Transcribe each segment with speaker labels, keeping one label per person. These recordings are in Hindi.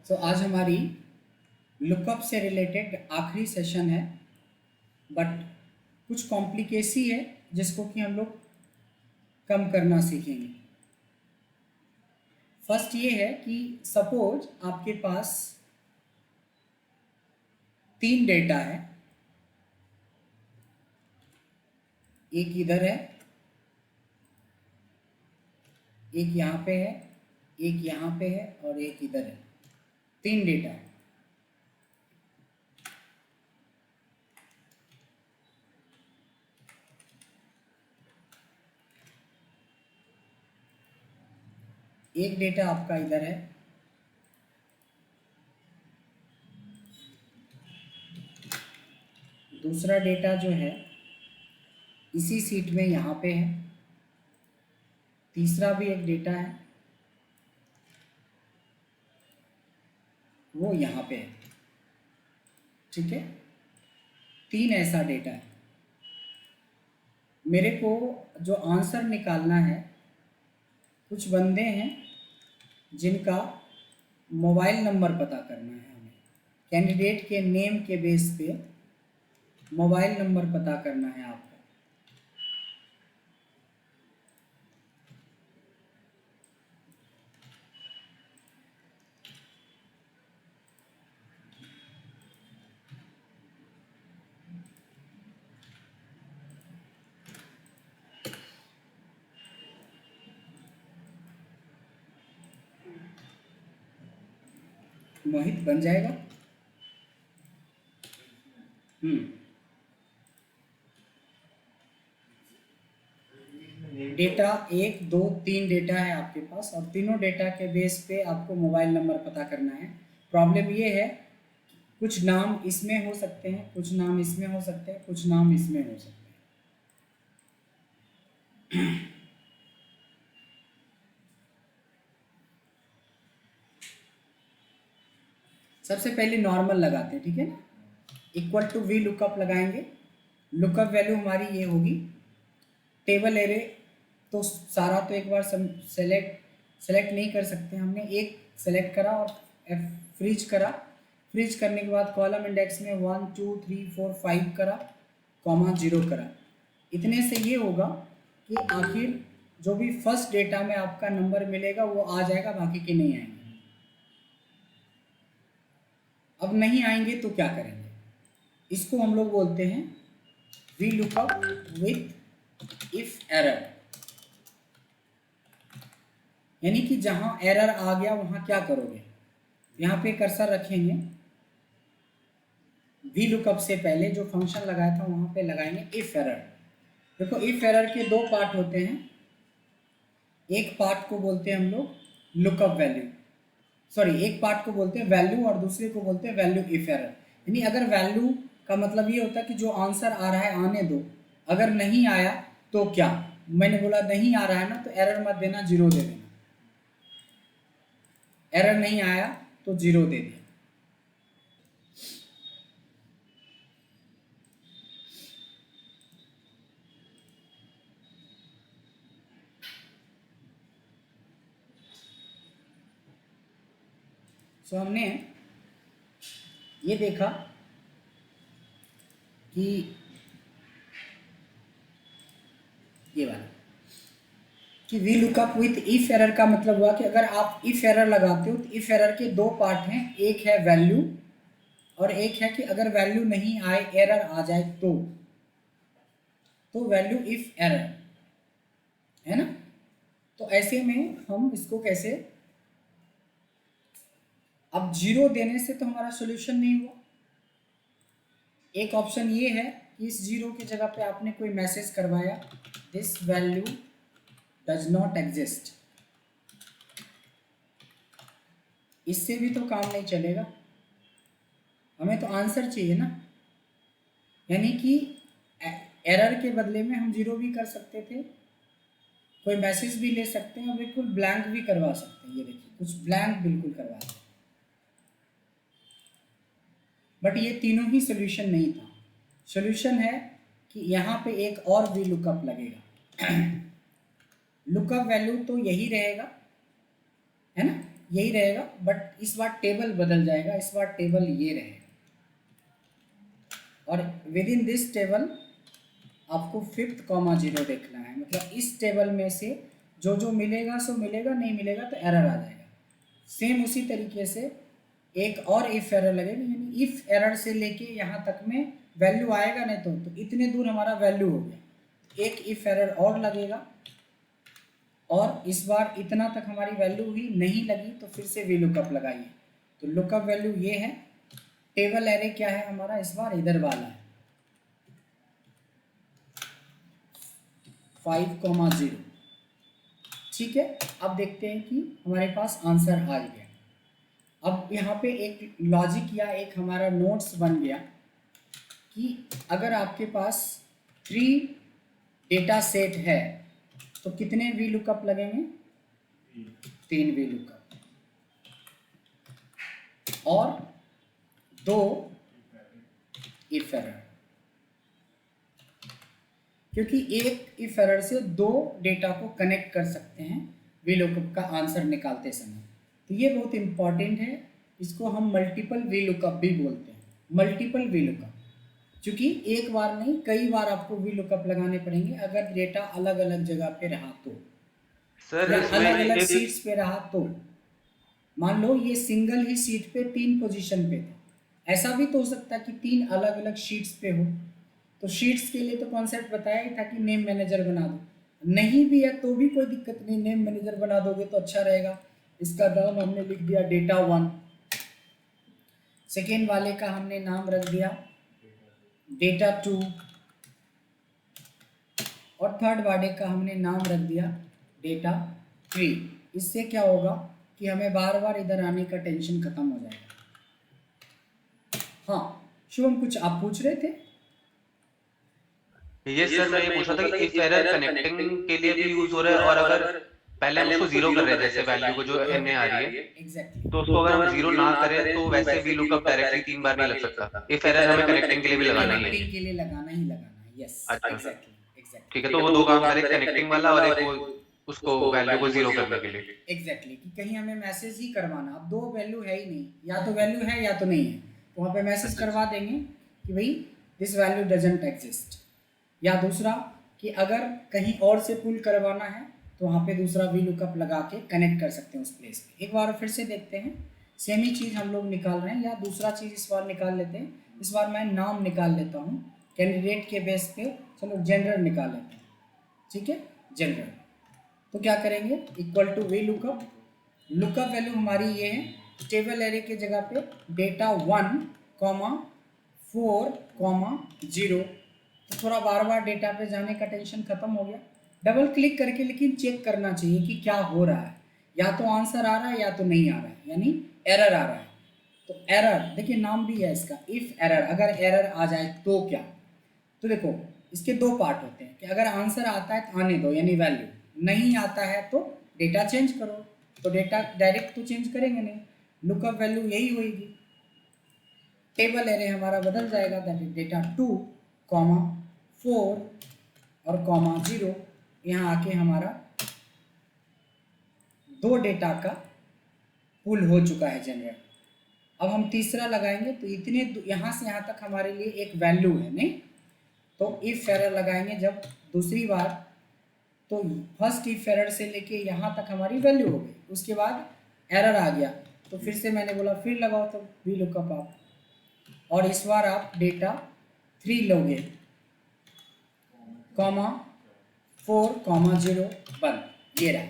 Speaker 1: आज हमारी लुकअप से रिलेटेड आखिरी सेशन है, बट कुछ कॉम्प्लिकेसी है जिसको कि हम लोग कम करना सीखेंगे। फर्स्ट ये है कि सपोज आपके पास 3 डेटा है, एक इधर है, एक यहाँ पे है, एक यहाँ पे है और एक इधर है। 3 डेटा है। एक डेटा आपका इधर है, दूसरा डेटा जो है इसी सीट में यहाँ पे है, तीसरा भी एक डेटा है वो यहाँ पे है। ठीक है, 3 ऐसा डेटा है। मेरे को जो आंसर निकालना है, कुछ बंदे हैं जिनका मोबाइल नंबर पता करना है हमें। कैंडिडेट के नेम के बेस पे मोबाइल नंबर पता करना है आपको। मोहित बन जाएगा। डेटा 1, 2, 3 डेटा है आपके पास और तीनों डेटा के बेस पे आपको मोबाइल नंबर पता करना है। प्रॉब्लम ये है, कुछ नाम इसमें हो सकते हैं, कुछ नाम इसमें हो सकते हैं, कुछ नाम इसमें हो सकते हैं। सबसे पहले नॉर्मल लगाते हैं, ठीक है ना। इक्वल टू वी लुकअप लगाएंगे। लुकअप वैल्यू हमारी ये होगी, टेबल एरे तो सारा तो एक बार सेलेक्ट नहीं कर सकते। हमने एक सेलेक्ट करा और फ्रीज करा। फ्रीज करने के बाद कॉलम इंडेक्स में 1 2 3 4 5 करा, कॉमा 0 करा। इतने से ये होगा कि आखिर जो भी फर्स्ट डेटा में आपका नंबर मिलेगा वो आ जाएगा, बाकी के नहीं आएंगे। अब नहीं आएंगे तो क्या करेंगे, इसको हम लोग बोलते हैं we lookup with if error. यानी कि जहां एरर आ गया वहां क्या करोगे, यहाँ पे कर्सर रखेंगे, वी लुकअप से पहले जो फंक्शन लगाया था वहां पे लगाएंगे इफ एरर। देखो, इफ एरर के 2 पार्ट होते हैं। एक पार्ट को बोलते हैं हम लोग लुकअप वैल्यू, सॉरी एक पार्ट को बोलते हैं वैल्यू और दूसरे को बोलते हैं वैल्यू इफ एरर। यानी अगर वैल्यू का मतलब ये होता है कि जो आंसर आ रहा है आने दो, अगर नहीं आया तो क्या। मैंने बोला नहीं आ रहा है ना तो एरर मत देना, 0 दे देना। एरर नहीं आया तो 0 दे दिया। सो हमने ये देखा कि ये वाला कि we lookup with if error का मतलब हुआ कि अगर आप इफ एरर लगाते हो तो इफ एरर के 2 पार्ट हैं, एक है वैल्यू और एक है कि अगर वैल्यू नहीं आए, एरर आ जाए तो वैल्यू इफ एरर है ना। तो ऐसे में हम इसको कैसे, अब 0 देने से तो हमारा सॉल्यूशन नहीं हुआ। एक ऑप्शन ये है कि इस 0 की जगह पे आपने कोई मैसेज करवाया, this value does not exist. इससे भी तो काम नहीं चलेगा, हमें तो आंसर चाहिए ना। यानी कि एरर के बदले में हम 0 भी कर सकते थे, कोई मैसेज भी ले सकते हैं और बिल्कुल ब्लैंक भी करवा सकते हैं। ये देखिए, कुछ ब्लैंक बिल्कुल करवा सकते हैं। बट ये तीनों ही सोल्यूशन नहीं था। सोल्यूशन है कि यहाँ पे एक और वी लुकअप लगेगा। लुकअप वैल्यू तो यही रहेगा, है ना। यही रहेगा, बट इस बार टेबल बदल जाएगा, इस बार टेबल ये रहेगा और विद इन दिस टेबल आपको 5th कॉमा 0 देखना है। मतलब इस टेबल में से जो जो मिलेगा सो मिलेगा, नहीं मिलेगा तो एरर आ जाएगा। सेम उसी तरीके से एक और इफ एरर लगेगा, यानी इफ एरर से लेके यहाँ तक में वैल्यू आएगा नहीं तो इतने दूर हमारा वैल्यू हो गया। एक इफ एरर और लगेगा और इस बार इतना तक हमारी वैल्यू ही नहीं लगी तो फिर से वी लुकअप लगाइए। तो लुकअप वैल्यू ये है, टेबल एरे क्या है हमारा इस बार इधर वाला है 5,0। ठीक है, अब देखते हैं कि हमारे पास आंसर आ गया। अब यहाँ पे एक लॉजिक या एक हमारा नोट्स बन गया कि अगर आपके पास 3 डेटा सेट है तो कितने वी लुकअप लगेंगे? 3 वी लुकअप और 2 इफ एरर, क्योंकि एक इफ एरर से 2 डेटा को कनेक्ट कर सकते हैं वी लुकअप का आंसर निकालते समय। तो ये बहुत इंपॉर्टेंट है, इसको हम मल्टीपल वी लुकअप भी बोलते हैं। मल्टीपल वी लुकअप, क्योंकि एक बार नहीं कई बार आपको वी लुकअप लगाने पड़ेंगे अगर डेटा अलग अलग जगह पे रहा तो,
Speaker 2: सर
Speaker 1: या
Speaker 2: इसमें
Speaker 1: अलग अलग
Speaker 2: एक
Speaker 1: सीट्स पे रहा तो। मान लो ये सिंगल ही सीट पे 3 पोजीशन पे था, ऐसा भी तो हो सकता है कि 3 अलग अलग शीट्स पे हो। तो शीट्स के लिए तो कॉन्सेप्ट बताया ही था कि नेम मैनेजर बना दो, नहीं भी है तो भी कोई दिक्कत नहीं, नेम मैनेजर बना दोगे तो अच्छा रहेगा। इसका नाम हमने लिख दिया डेटा 1, सेकेंड वाले का हमने नाम रख दिया डेटा 2 और थर्ड वाले का हमने नाम रख दिया डेटा 3। इससे क्या होगा कि हमें बार बार इधर आने का टेंशन खत्म हो जाएगा। हाँ शुभम, कुछ आप पूछ रहे थे?
Speaker 2: ये सर मैं ये पूछ रहा था कि इफ एरर कनेक्टिंग के लिए भी यूज हो रहा है, और अगर पहले हम उसको जीरो कर रहे हैं जैसे वैल्यू को जो एन ए आ रही है,
Speaker 1: एग्जैक्टली,
Speaker 2: तो उसको अगर हम जीरो ना करें तो वैसे वी लुकअप डायरेक्टली 3 बार नहीं लग सकता, इफ एरर हमें कनेक्टिंग के लिए भी लगाना ही है।
Speaker 1: कनेक्टिंग के लिए लगाना ही लगाना है। यस,
Speaker 2: अच्छा
Speaker 1: एग्जैक्टली एग्जैक्टली।
Speaker 2: ठीक है, तो वो 2 काम करे, कनेक्टिंग वाला और एक वो उसको वैल्यू को जीरो करने के लिए।
Speaker 1: एग्जैक्टली कि कहीं हमें मैसेज ही करवाना, अब 2 वैल्यू है ही नहीं, या तो वैल्यू है या तो नहीं है, तो वहाँ पे मैसेज करवा देंगे कि भाई दिस वैल्यू डजंट एग्जिस्ट। या दूसरा कि अगर कहीं और से पुल करवाना है तो वहाँ पे दूसरा वी लुकअप लगा के कनेक्ट कर सकते हैं उस प्लेस पे। एक बार फिर से देखते हैं, सेम ही चीज़ हम लोग निकाल रहे हैं या दूसरा चीज़ इस बार निकाल लेते हैं। इस बार मैं नाम निकाल लेता हूँ कैंडिडेट के बेस पे, चलो जेंडर निकाल लेते हैं। ठीक है, जेंडर। तो क्या करेंगे, equal to V lookup, lookup value हमारी ये है टेबल एरे के जगह पे डेटा 1, 4, 0। तो थोड़ा बार बार डेटा पे जाने का टेंशन खत्म हो गया। डबल क्लिक करके लेकिन चेक करना चाहिए कि क्या हो रहा है, या तो आंसर आ रहा है या तो नहीं आ रहा है, यानी एरर आ रहा है। तो एरर देखिए नाम भी है इसका, इफ एरर, अगर एरर आ जाए तो क्या। तो देखो इसके 2 पार्ट होते हैं कि अगर आंसर आता है तो आने दो यानी वैल्यू, नहीं आता है तो डेटा चेंज करो। तो डेटा डायरेक्ट तो चेंज करेंगे नहीं, लुकअप वैल्यू यही होगी, टेबल एरे हमारा बदल जाएगा, दैट इज डेटा 2, 4 और 0। यहाँ आके हमारा 2 डेटा का पुल हो चुका है जनरेट। अब हम तीसरा लगाएंगे तो इतने यहाँ से यहाँ तक हमारे लिए एक वैल्यू है नहीं, तो इफ एरर लगाएंगे जब दूसरी बार, तो फर्स्ट इफ एरर से लेके यहाँ तक हमारी वैल्यू हो गई, उसके बाद एरर आ गया तो फिर से मैंने बोला फिर लगाओ, तो वी लुकअप आप, और इस बार आप डेटा 3 लोगे, 4, 0 1, ये रहा।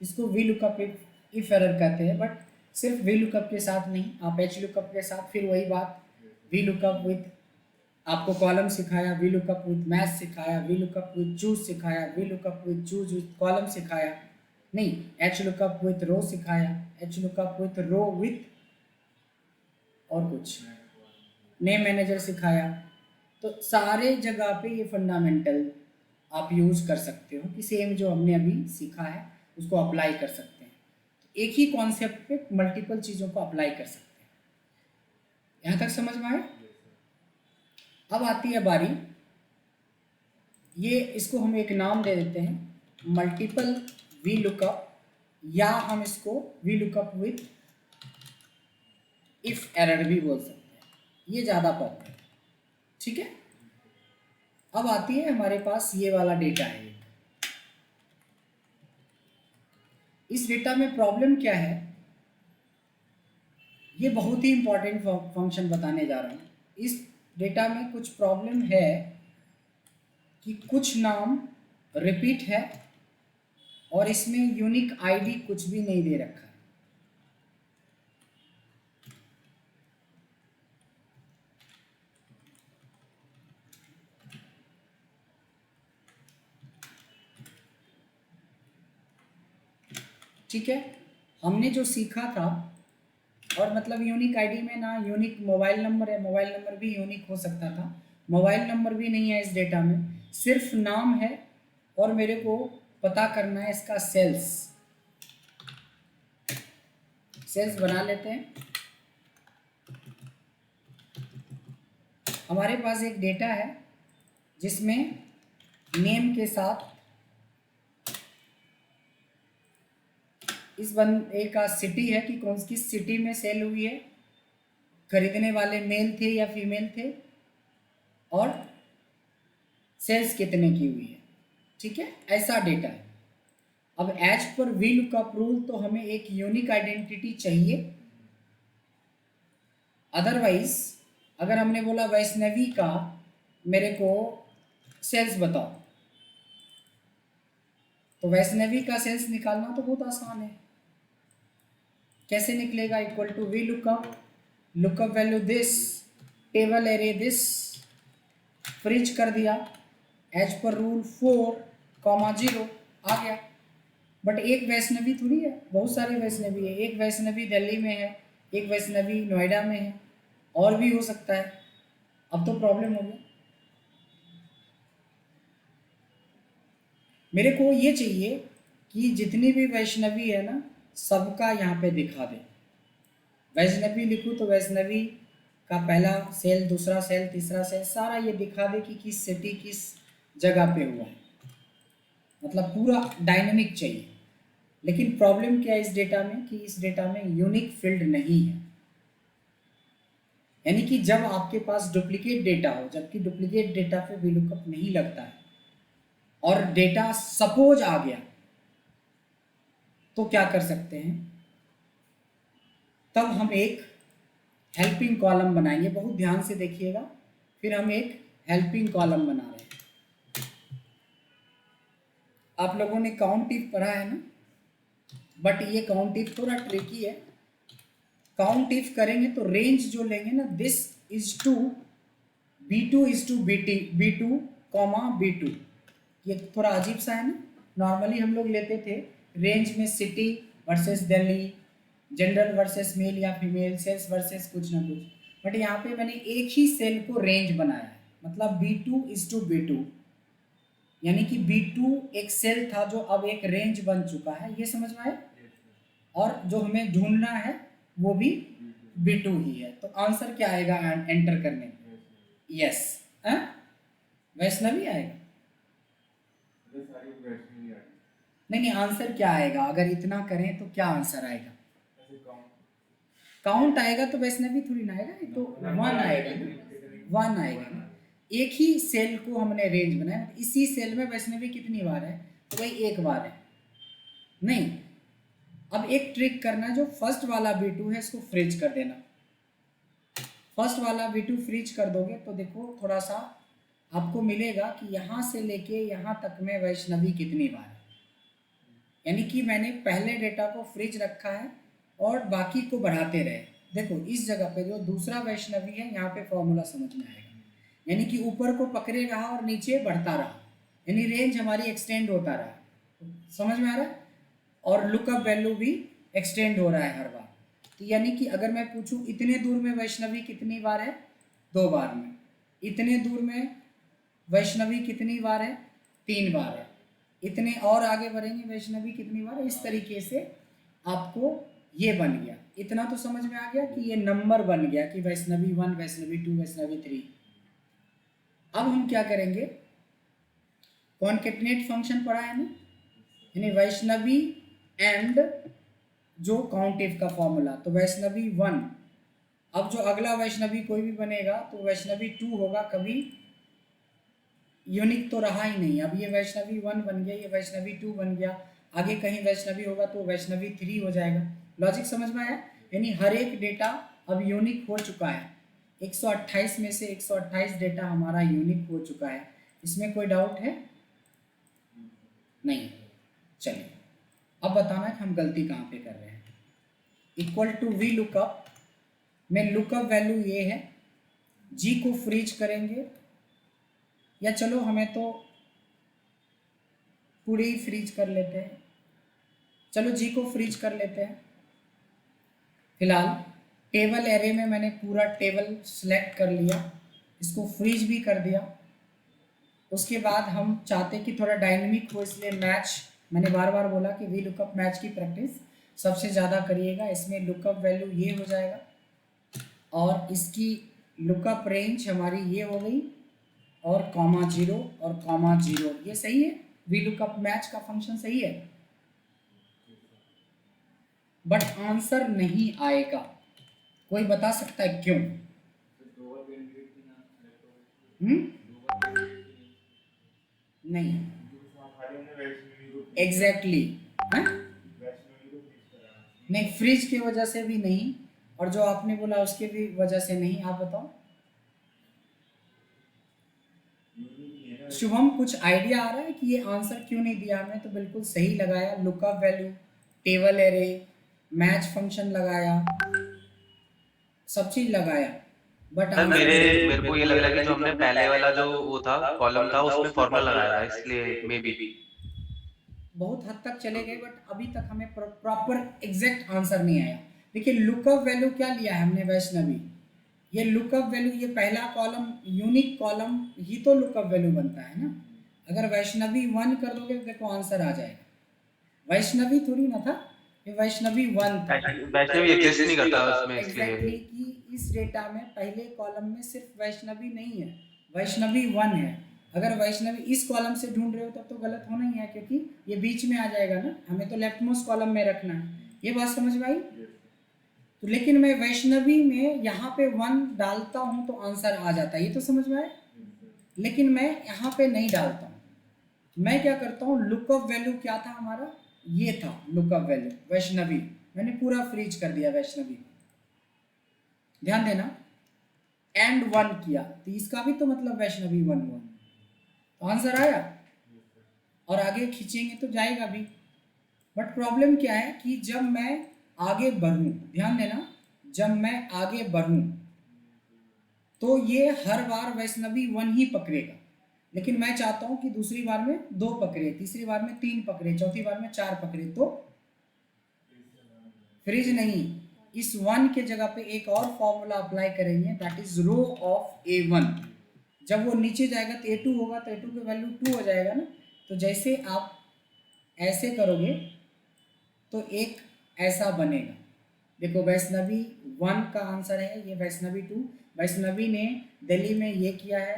Speaker 1: इसको वी लुकअप इफ एरर कहते हैं, बट सिर्फ वी लुकअप के साथ नहीं, आप एच लुकअप के साथ फिर वही बात, वी लुकअप विथ आपको कॉलम सिखाया, वी लुकअप विथ मैथ सिखाया, वी लुकअप विथ चूज सिखाया, V lookup with choose with column सिखाया, नहीं एच लुकअप विथ रो सिखाया, H lookup with row with और कुछ नेम मैनेजर सिखाया। तो सारे जगह पे ये फंडामेंटल आप यूज़ कर सकते हो कि सेम जो हमने अभी सीखा है उसको अप्लाई कर सकते हैं। तो एक ही कॉन्सेप्ट पे मल्टीपल चीज़ों को अप्लाई कर सकते हैं। यहाँ तक समझ में आया? अब आती है बारी, ये इसको हम एक नाम दे देते हैं मल्टीपल वी लुकअप या हम इसको we lookup with if error भी बोल सकते हैं, ये ज़्यादा पॉपुलर है। ठीक है, अब आती है हमारे पास ये वाला डेटा है। इस डेटा में प्रॉब्लम क्या है, ये बहुत ही इंपॉर्टेंट फंक्शन बताने जा रहा हूँ। इस डेटा में कुछ प्रॉब्लम है कि कुछ नाम रिपीट है और इसमें यूनिक आईडी कुछ भी नहीं दे रखा है। ठीक है, हमने जो सीखा था, और मतलब यूनिक आईडी में ना यूनिक मोबाइल नंबर है, मोबाइल नंबर भी यूनिक हो सकता था, मोबाइल नंबर भी नहीं है इस डेटा में, सिर्फ नाम है और मेरे को पता करना है इसका सेल्स। सेल्स बना लेते हैं। हमारे पास एक डेटा है जिसमें नेम के साथ इस बंदे का सिटी है कि कौन सी सिटी में सेल हुई है, खरीदने वाले मेल थे या फीमेल थे, और सेल्स कितने की हुई है। ठीक है, ऐसा डेटा है। अब as per V lookup rule तो हमें एक यूनिक आइडेंटिटी चाहिए, अदरवाइज अगर हमने बोला वैष्णवी का मेरे को सेल्स बताओ, तो वैष्णवी का सेल्स निकालना तो बहुत आसान है। कैसे निकलेगा, equal to V lookup value this, table array this, freeze कर दिया एज पर रूल 4,0 आ गया। बट एक वैष्णवी थोड़ी है, बहुत सारी वैष्णवी है। एक वैष्णवी दिल्ली में है, एक वैष्णवी नोएडा में है, और भी हो सकता है। अब तो प्रॉब्लम हो गया। मेरे को ये चाहिए कि जितनी भी वैष्णवी है ना, सबका यहाँ पे दिखा दे। वैष्णवी लिखूँ तो वैष्णवी का पहला सेल, दूसरा सेल, तीसरा सेल, सारा ये दिखा दे कि किस सिटी किस जगह पे हुआ है, मतलब पूरा डायनेमिक चाहिए। लेकिन प्रॉब्लम क्या है इस डेटा में कि इस डेटा में यूनिक फील्ड नहीं है। यानी कि जब आपके पास डुप्लीकेट डेटा हो, जबकि डुप्लीकेट डेटा पे वी लुकअप नहीं लगता है, और डेटा सपोज आ गया, तो क्या कर सकते हैं, तब हम एक हेल्पिंग कॉलम बनाएंगे। बहुत ध्यान से देखिएगा, फिर हम एक हेल्पिंग कॉलम बना रहे हैं। आप लोगों ने काउंट इफ पढ़ा है ना, बट ये काउंट इफ थोड़ा ट्रिकी है। काउंट इफ करेंगे तो रेंज जो लेंगे ना, this is to B2 is to B2 comma B2, ये थोड़ा अजीब सा है ना। नॉर्मली हम लोग लेते थे रेंज में city versus Delhi, gender versus male या फीमेल, सेल्स वर्सेस कुछ ना कुछ, बट यहाँ पे मैंने एक ही सेल को रेंज बनाया है, मतलब B2 इज टू B2, यानी कि B2 एक सेल था जो अब एक रेंज बन चुका है। ये समझ में आया? और जो हमें ढूंढना है वो भी B2 ही है। तो आंसर क्या आएगा एंटर करने में? यस, वैष्णवी आएगा। नहीं नहीं, आंसर क्या आएगा अगर इतना करें तो क्या आंसर आएगा? काउंट आएगा तो वैष्णवी थोड़ी ना आएगा, तो 1 आएगा ना, 1 आएगा ना। एक ही सेल को हमने रेंज बनाया, इसी सेल में वैष्णवी कितनी बार है, तो भाई एक बार है। नहीं, अब एक ट्रिक करना, जो फर्स्ट वाला B2 है इसको फ्रीज कर देना। फर्स्ट वाला B2 फ्रीज कर दोगे तो देखो थोड़ा सा आपको मिलेगा कि यहाँ से लेके यहाँ तक में वैष्णवी कितनी बार है। यानी कि मैंने पहले डेटा को फ्रीज रखा है और बाकी को बढ़ाते रहे। देखो इस जगह पे जो दूसरा वैष्णवी है, यहाँ पे फॉर्मूला समझ में आएगा। यानी कि ऊपर को पकड़े रहा और नीचे बढ़ता रहा, यानी रेंज हमारी एक्सटेंड होता रहा। समझ में आ रहा है? और लुकअप वैल्यू भी एक्सटेंड हो रहा है हर बार। तो यानी कि अगर मैं पूछूं इतने दूर में वैष्णवी कितनी बार है, 2 बार में। इतने दूर में वैष्णवी कितनी बार है, 3 बार है। इतने और आगे बढ़ेंगे वैष्णवी कितनी बार है। इस तरीके से आपको ये बन गया। इतना तो समझ में आ गया कि ये नंबर बन गया कि वैष्णवी 1, वैष्णवी 2, वैष्णवी 3। अब हम क्या करेंगे, कॉन्केटनेट फंक्शन पढ़ा है ना, यानी वैष्णवी एंड जो काउंट इफ का फॉर्मूला, तो वैष्णवी 1। अब जो अगला वैष्णवी कोई भी बनेगा तो वैष्णवी 2 होगा, कभी यूनिक तो रहा ही नहीं। अब ये वैष्णवी 1 बन गया, ये वैष्णवी 2 बन गया, आगे कहीं वैष्णवी होगा तो वैष्णवी 3 हो जाएगा। लॉजिक समझ में आया? यानी हर एक डेटा अब यूनिक हो चुका है। 128 में से 128 डेटा हमारा यूनिक हो चुका है। इसमें कोई डाउट है? नहीं। चलिए अब बताना कि हम गलती कहाँ पे कर रहे हैं। इक्वल टू वी लुकअप में लुकअप वैल्यू ये है, जी को फ्रीज करेंगे, या चलो हमें तो पूरी ही फ्रीज कर लेते हैं। चलो जी को फ्रीज कर लेते हैं। फिलहाल टेबल एरे में मैंने पूरा टेबल सेलेक्ट कर लिया, इसको फ्रीज भी कर दिया। उसके बाद हम चाहते कि थोड़ा डायनेमिक हो, इसलिए मैच, मैंने बार बार बोला कि वी लुकअप मैच की प्रैक्टिस सबसे ज़्यादा करिएगा। इसमें लुकअप वैल्यू ये हो जाएगा और इसकी लुकअप रेंज हमारी ये हो गई, और कॉमा 0 और कॉमा 0, ये सही है। वी लुकअप मैच का फंक्शन सही है, बट आंसर नहीं आएगा। कोई बता सकता है क्यों? नहीं, एग्जैक्टली नहीं, फ्रिज की वजह से भी नहीं, और जो आपने बोला उसके भी वजह से नहीं। आप बताओ शुभम, कुछ आइडिया आ रहा है कि ये आंसर क्यों नहीं दिया हमने? तो बिल्कुल सही लगाया, lookup value, table array, match function लगाया, सब चीज लगाया, बट
Speaker 2: सर
Speaker 1: आंसर
Speaker 2: मेरे को ये लग रहा है कि जो हमने पहले वाला जो वो था कॉलम था उसमें फॉर्मूला लगाया था, इसलिए मे बी।
Speaker 1: बहुत हद तक चले गए, बट अभी तक हमें प्रॉपर एग्जैक्ट आंसर नहीं आया। देखिए लुकअप वैल्यू क्या लिया है हमने, वैष्णवी। ये लुकअप वैल्यू, ये पहला कॉलम, यूनिक कॉलम ही तो लुकअप वैल्यू बनता है ना। अगर वैष्णवी 1 कर दोगे तो देखो आंसर आ जाएगा। वैष्णवी थोड़ी ना था, ये वैष्णवी 1 था।
Speaker 2: वैष्णवी एग्जिस्ट नहीं करता उसमें, इसलिए।
Speaker 1: एग्जैक्टली कि इस डेटा में पहले कॉलम में सिर्फ वैष्णवी नहीं है, वैष्णवी 1 है। अगर वैष्णवी इस कॉलम से ढूंढ रहे हो तब तो गलत होना ही है, क्योंकि ये बीच में आ जाएगा ना, हमें तो लेफ्ट मोस्ट कॉलम में रखना है। ये बात समझ में आई? तो लेकिन मैं वैष्णवी में यहाँ पे 1 डालता हूँ तो आंसर आ जाता है, ये तो समझ में आए। लेकिन मैं यहाँ पे नहीं डालता हूँ, मैं क्या करता हूँ, लुकअप वैल्यू क्या था हमारा, ये था लुकअप वैल्यू वैष्णवी, मैंने पूरा फ्रीज कर दिया वैष्णवी। ध्यान देना, एंड 1 किया तो इसका भी तो मतलब वैष्णवी 1 हुआ, तो आंसर आया। और आगे खींचेंगे तो जाएगा भी, बट प्रॉब्लम क्या है कि जब मैं आगे बढ़ूं, ध्यान देना, जब मैं आगे बढ़ूं तो ये हर बार वैष्णवी 1 ही पकड़ेगा। लेकिन मैं चाहता हूं कि दूसरी बार में 2 पकड़े, तीसरी बार में 3 पकड़े, चौथी बार में 4 पकड़े, तो फ्रीज नहीं, इस 1 के जगह पे एक और फॉर्मूला अप्लाई करेंगे, that is row of A1। जब वो नीचे जाएगा तो A2 होगा, तो A2 की वैल्यू 2 हो जाएगा ना। तो जैसे आप ऐसे करोगे तो एक ऐसा बनेगा। देखो वैष्णवी 1 का आंसर है ये, वैष्णवी 2। वैष्णवी ने दिल्ली में ये किया है,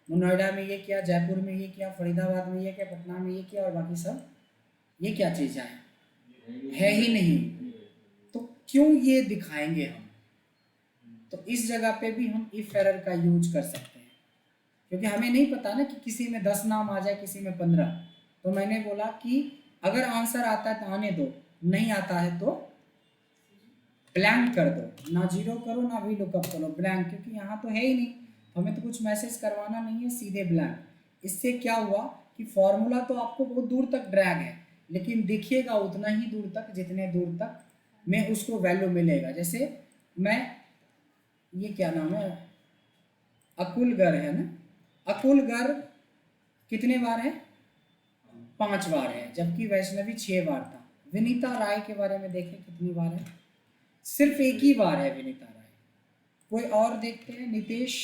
Speaker 1: नोएडा में ये किया, जयपुर में ये किया, फरीदाबाद में ये किया, पटना में ये किया, और बाकी सब ये क्या चीज़ है ही नहीं। तो क्यों ये दिखाएंगे हम? तो इस जगह पे भी हम इफ एरर का यूज कर सकते हैं, क्योंकि हमें नहीं पता ना कि किसी में 10 नाम आ जाए, किसी में 15। तो मैंने बोला कि अगर आंसर आता है तो आने दो, नहीं आता है तो ब्लैंक कर दो, ना जीरो करो ना वी लुकअप करो, ब्लैंक, क्योंकि यहाँ तो है ही नहीं, हमें तो कुछ मैसेज करवाना नहीं है, सीधे ब्लैंक। इससे क्या हुआ कि फॉर्मूला तो आपको बहुत दूर तक ड्रैग है, लेकिन दिखिएगा उतना ही दूर तक जितने दूर तक में उसको वैल्यू मिलेगा। जैसे मैं, ये क्या नाम है, अकुलगर है ना, अकुलगर कितने बार है? 5 बार है, जबकि वैष्णवी 6 बार था। विनीता राय के बारे में देखें कितनी बार है, सिर्फ एक ही बार है विनीता राय। कोई और देखते हैं, नितेश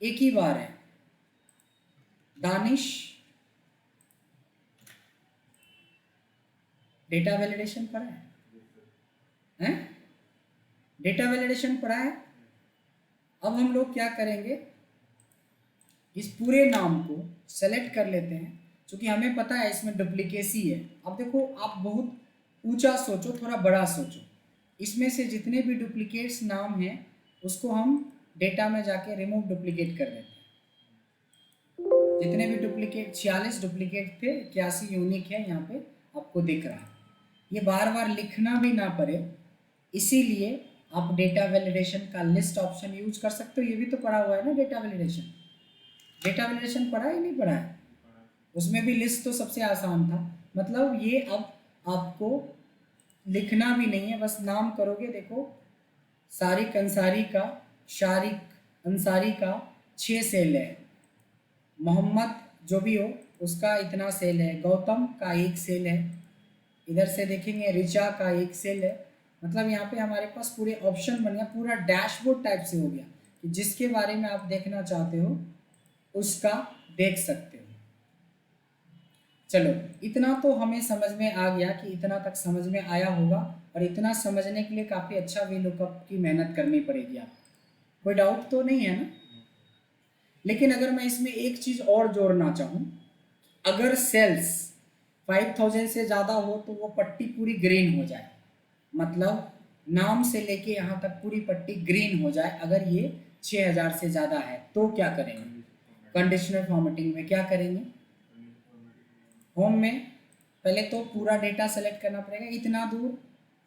Speaker 1: एक ही बार है, दानिश, डेटा वैलिडेशन पढ़ा है? डेटा वैलिडेशन पढ़ा है। अब हम लोग क्या करेंगे, इस पूरे नाम को सेलेक्ट कर लेते हैं, क्योंकि हमें पता है इसमें डुप्लीकेसी है। अब देखो आप बहुत ऊंचा सोचो, थोड़ा बड़ा सोचो, इसमें से जितने भी डुप्लीकेट्स नाम हैं उसको हम डेटा में जाके रिमूव डुप्लीकेट कर देते हैं। जितने भी डुप्लीकेट 46 डुप्लीकेट थे, 81 यूनिक है यहाँ पे आपको दिख रहा है। ये बार बार लिखना भी ना पड़े, इसीलिए आप डेटा वैलिडेशन का लिस्ट ऑप्शन यूज कर सकते हो। ये भी तो पढ़ा हुआ है ना डेटा वैलिडेशन। डेटा वैलिडेशन पढ़ा है नहीं पढ़ा है? उसमें भी लिस्ट तो सबसे आसान था। मतलब ये अब आपको लिखना भी नहीं है, बस नाम करोगे। देखो सारिक अंसारी का, शारिक अंसारी का 6 सेल है, मोहम्मद जो भी हो उसका इतना सेल है, गौतम का 1 सेल है, इधर से देखेंगे रिचा का 1 सेल है। मतलब यहाँ पे हमारे पास पूरे ऑप्शन बन गया, पूरा डैशबोर्ड टाइप से हो गया कि जिसके बारे में आप देखना चाहते हो उसका देख सकते हो। चलो इतना तो हमें समझ में आ गया कि इतना तक समझ में आया होगा, और इतना समझने के लिए काफ़ी अच्छा VLOOKUP की मेहनत करनी पड़ेगी आपको। कोई डाउट तो नहीं है ना? लेकिन अगर मैं इसमें एक चीज़ और जोड़ना चाहूँ, अगर सेल्स 5000 से ज़्यादा हो तो वो पट्टी पूरी ग्रीन हो जाए, मतलब नाम से लेके यहाँ तक पूरी पट्टी ग्रीन हो जाए। अगर ये 6000 से ज़्यादा है तो क्या करेंगे? कंडीशनल फॉर्मेटिंग में क्या करेंगे? होम में पहले तो पूरा डेटा सेलेक्ट करना पड़ेगा, इतना दूर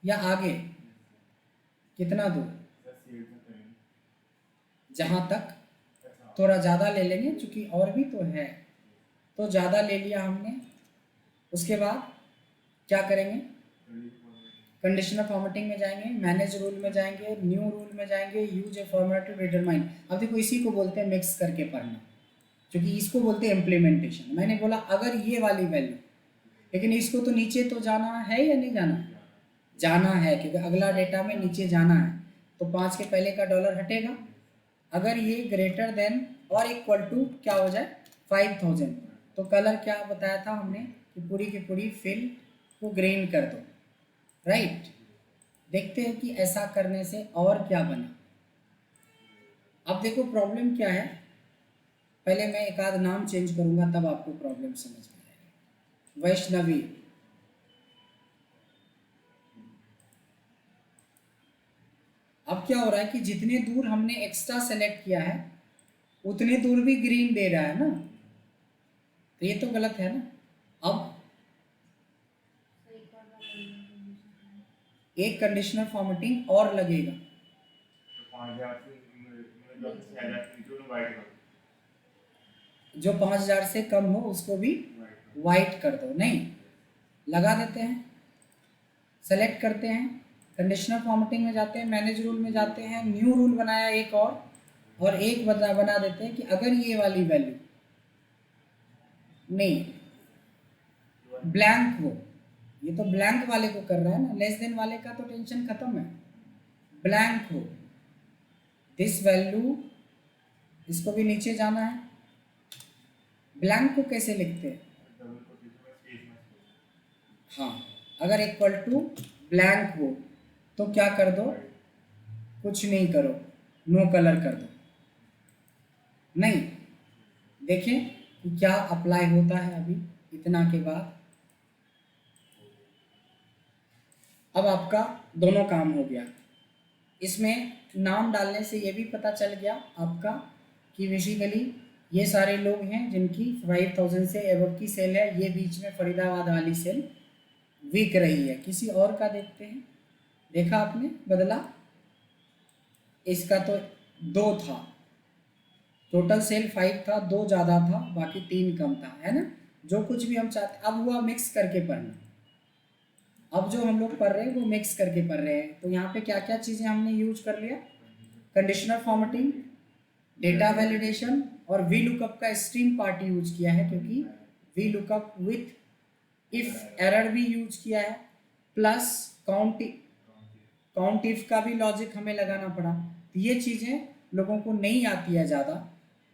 Speaker 1: या आगे, कितना दूर, जहाँ तक, थोड़ा ज़्यादा ले लेंगे क्योंकि और भी तो है, तो ज़्यादा ले लिया हमने। उसके बाद क्या करेंगे? कंडीशनल फॉर्मेटिंग में जाएंगे, मैनेज रूल में जाएंगे, न्यू रूल में जाएंगे, use a format to determine. अब देखो इसी को बोलते हैं मिक्स करके पढ़ना, क्योंकि इसको बोलते हैं इम्प्लीमेंटेशन। मैंने बोला अगर ये वाली वैल्यू, लेकिन इसको तो नीचे तो जाना है या नहीं जाना? जाना है, क्योंकि अगला डेटा में नीचे जाना है, तो 5 के पहले का डॉलर हटेगा। अगर ये ग्रेटर देन और इक्वल टू क्या हो जाए 5000, तो कलर क्या बताया था हमने कि पूरी की पूरी फिल को ग्रीन कर दो, राइट। देखते हैं कि ऐसा करने से और क्या बना। अब देखो प्रॉब्लम क्या है, पहले मैं एक आध नाम चेंज करूंगा तब आपको प्रॉब्लम समझ में आएगी। वैष्णवी, अब क्या हो रहा है कि जितने दूर हमने एक्स्ट्रा सेलेक्ट किया है उतने दूर भी ग्रीन दे रहा है ना, तो ये तो गलत है ना। अब एक कंडीशनल फॉर्मेटिंग और लगेगा, जो 5000 से कम हो उसको भी वाइट कर दो। नहीं, लगा देते हैं, सेलेक्ट करते हैं, कंडीशनल फॉर्मेटिंग में जाते हैं, मैनेज रूल में जाते हैं, न्यू रूल बनाया एक और एक बना देते हैं कि अगर ये वाली वैल्यू नहीं, ब्लैंक हो, ये तो ब्लैंक वाले को कर रहा है ना, लेस देन वाले का तो टेंशन खत्म है। ब्लैंक हो, दिस वैल्यू, इसको भी नीचे जाना है। ब्लैंक को कैसे लिखते हैं? हाँ, अगर इक्वल टू ब्लैंक हो तो क्या कर दो? कुछ नहीं करो, नो कलर कर दो। नहीं, देखें कि क्या अप्लाई होता है अभी इतना के बाद। अब आपका दोनों काम हो गया। इसमें नाम डालने से ये भी पता चल गया आपका कि बेसिकली ये सारे लोग हैं जिनकी 5000 से एबव की सेल है। ये बीच में फरीदाबाद वाली सेल वीक रही है। किसी और का देखते हैं, देखा आपने बदला? इसका तो 2 था, टोटल सेल 5 था, 2 ज़्यादा था, बाकी 3 कम था, है ना। जो कुछ भी हम चाहते, अब हुआ मिक्स करके पढ़ना। अब जो हम लोग पढ़ रहे हैं वो मिक्स करके पढ़ रहे हैं। तो यहाँ पे क्या क्या चीज़ें हमने यूज कर लिया? कंडीशनल फॉर्मेटिंग, डेटा वैलिडेशन और VLOOKUP का स्ट्रीम पार्ट यूज किया है, क्योंकि VLOOKUP विथ इफ एरर भी यूज किया है, प्लस काउंट इफ का भी लॉजिक हमें लगाना पड़ा। तो ये चीज़ें लोगों को नहीं आती है ज़्यादा,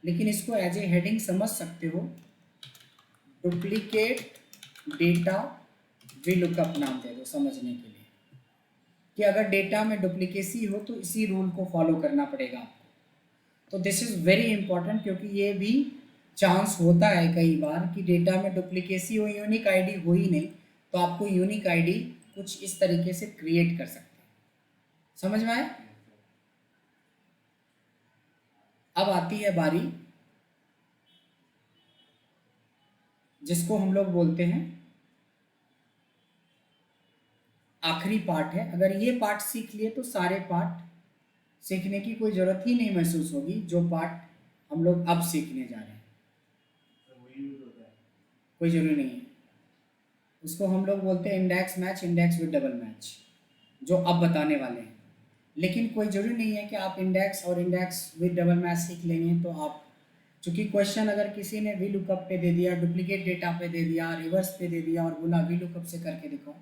Speaker 1: लेकिन इसको एज ए हेडिंग समझ सकते हो, डुप्लीकेट डेटा VLOOKUP नाम दे दो समझने के लिए, कि अगर डेटा में डुप्लीकेसी हो तो इसी रूल को फॉलो करना पड़ेगा आपको। तो दिस इज़ वेरी इंपॉर्टेंट, क्योंकि ये भी चांस होता है कई बार कि डेटा में डुप्लीकेसी हो, यूनिक आईडी हो ही नहीं, तो आपको यूनिक आईडी कुछ इस तरीके से क्रिएट कर सकते हैं। समझ में आए? अब आती है बारी जिसको हम लोग बोलते हैं आखिरी पार्ट है। अगर ये पार्ट सीख लिए तो सारे पार्ट सीखने की कोई ज़रूरत ही नहीं महसूस होगी, जो पार्ट हम लोग अब सीखने जा रहे हैं। कोई ज़रूरी नहीं है। उसको हम लोग बोलते हैं index match, index with double match, जो अब बताने वाले हैं। लेकिन कोई ज़रूरी नहीं है कि आप इंडेक्स और इंडेक्स विद डबल मैच सीख लेंगे तो आप, चूँकि क्वेश्चन अगर किसी ने वी लुकअप पे दे दिया, डुप्लीकेट डेटा पे दे दिया, रिवर्स पे दे दिया और बोला वी लुकअप से करके दिखाओ,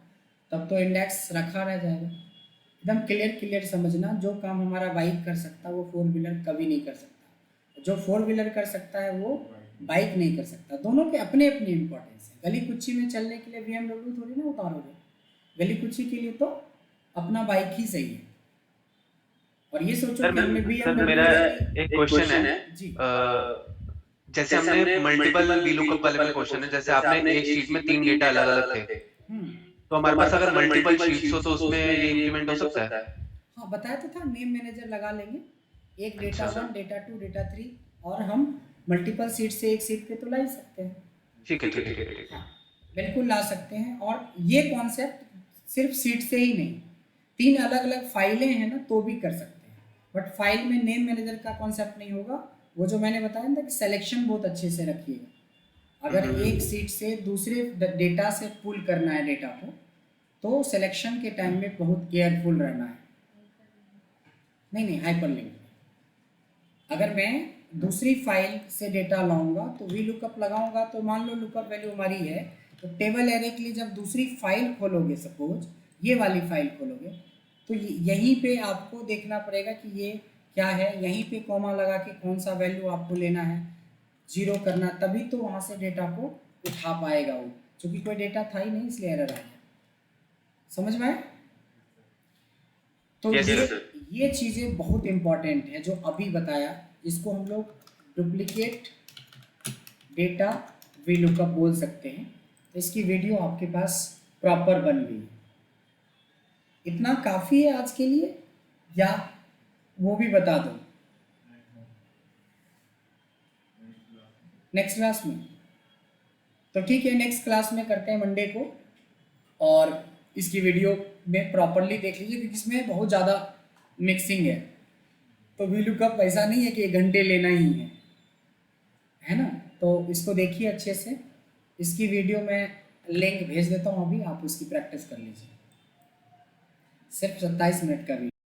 Speaker 1: तब तो इंडेक्स रखा रह जाएगा। एकदम क्लियर समझना, जो काम हमारा बाइक कर सकता है वो फोर व्हीलर कभी नहीं कर सकता, जो फोर व्हीलर कर सकता है वो बाइक नहीं कर सकता। दोनों के अपने अपने इंपॉर्टेंस है। गली कुची में चलने के लिए BMW थोड़ी ना उतारोगे, गली कुची के लिए तो अपना बाइक ही सही है। और ये सोचो कि हमने
Speaker 2: सर मेरा एक क्वेश्चन है
Speaker 1: जी
Speaker 2: जैसे हमने मल्टीपल VLOOKUP वाले में क्वेश्चन है, जैसे आपने एक शीट में 3 डेटा अलग अलग थे, तो हमारे पास अगर मल्टीपल शीट्स हो तो उसमें ये इम्प्लीमेंट हो सकता है?
Speaker 1: हाँ, बताया तो था, नेम मैनेजर लगा लेंगे, एक डेटा
Speaker 2: अच्छा।
Speaker 1: 1, डेटा 2, डेटा 3, और हम मल्टीपल सीट से एक सीट पे तो ला ही सकते हैं।
Speaker 2: ठीक है ठीक है ठीक है ठीक है।
Speaker 1: हाँ, बिल्कुल ला सकते हैं। और ये कॉन्सेप्ट सिर्फ सीट से ही नहीं, 3 अलग अलग फाइलें हैं ना तो भी कर सकते हैं, बट फाइल में नेम मैनेजर का कॉन्सेप्ट नहीं होगा। वो जो मैंने बताया ना कि सिलेक्शन बहुत अच्छे से रखिएगा। अगर एक सीट से दूसरे डेटा से पुल करना है डेटा को, तो सिलेक्शन के टाइम में बहुत केयरफुल रहना है। नहीं, हाइपरलिंक। अगर मैं दूसरी फाइल से डेटा लाऊंगा तो वी लुकअप लगाऊंगा, तो मान लो लुकअप वैल्यू हमारी है, तो टेबल एरे के लिए जब दूसरी फाइल खोलोगे, सपोज ये वाली फाइल खोलोगे, तो यहीं पे आपको देखना पड़ेगा कि ये क्या है, यहीं पे कॉमा लगा के कौन सा वैल्यू आपको लेना है, 0 करना, तभी तो वहाँ से डेटा को उठा पाएगा वो, क्योंकि कोई डेटा था ही नहीं इसलिए एरर आया। समझ में आया? तो
Speaker 2: Yes,
Speaker 1: ये चीज़ें बहुत इम्पॉर्टेंट है जो अभी बताया, इसको हम लोग डुप्लीकेट डेटा वी लुकअप बोल सकते हैं। तो इसकी वीडियो आपके पास प्रॉपर बन गई। इतना काफ़ी है आज के लिए या वो भी बता दो नेक्स्ट क्लास में? तो ठीक है, नेक्स्ट क्लास में करते हैं मंडे को, और इसकी वीडियो में प्रॉपरली देख लीजिए क्योंकि इसमें बहुत ज़्यादा मिक्सिंग है। तो वी लुकअप ऐसा नहीं है कि 1 घंटे लेना ही है ना? तो इसको देखिए अच्छे से। इसकी वीडियो मैं लिंक भेज देता हूँ अभी, आप उसकी प्रैक्टिस कर लीजिए। सिर्फ 27 मिनट का वीडियो।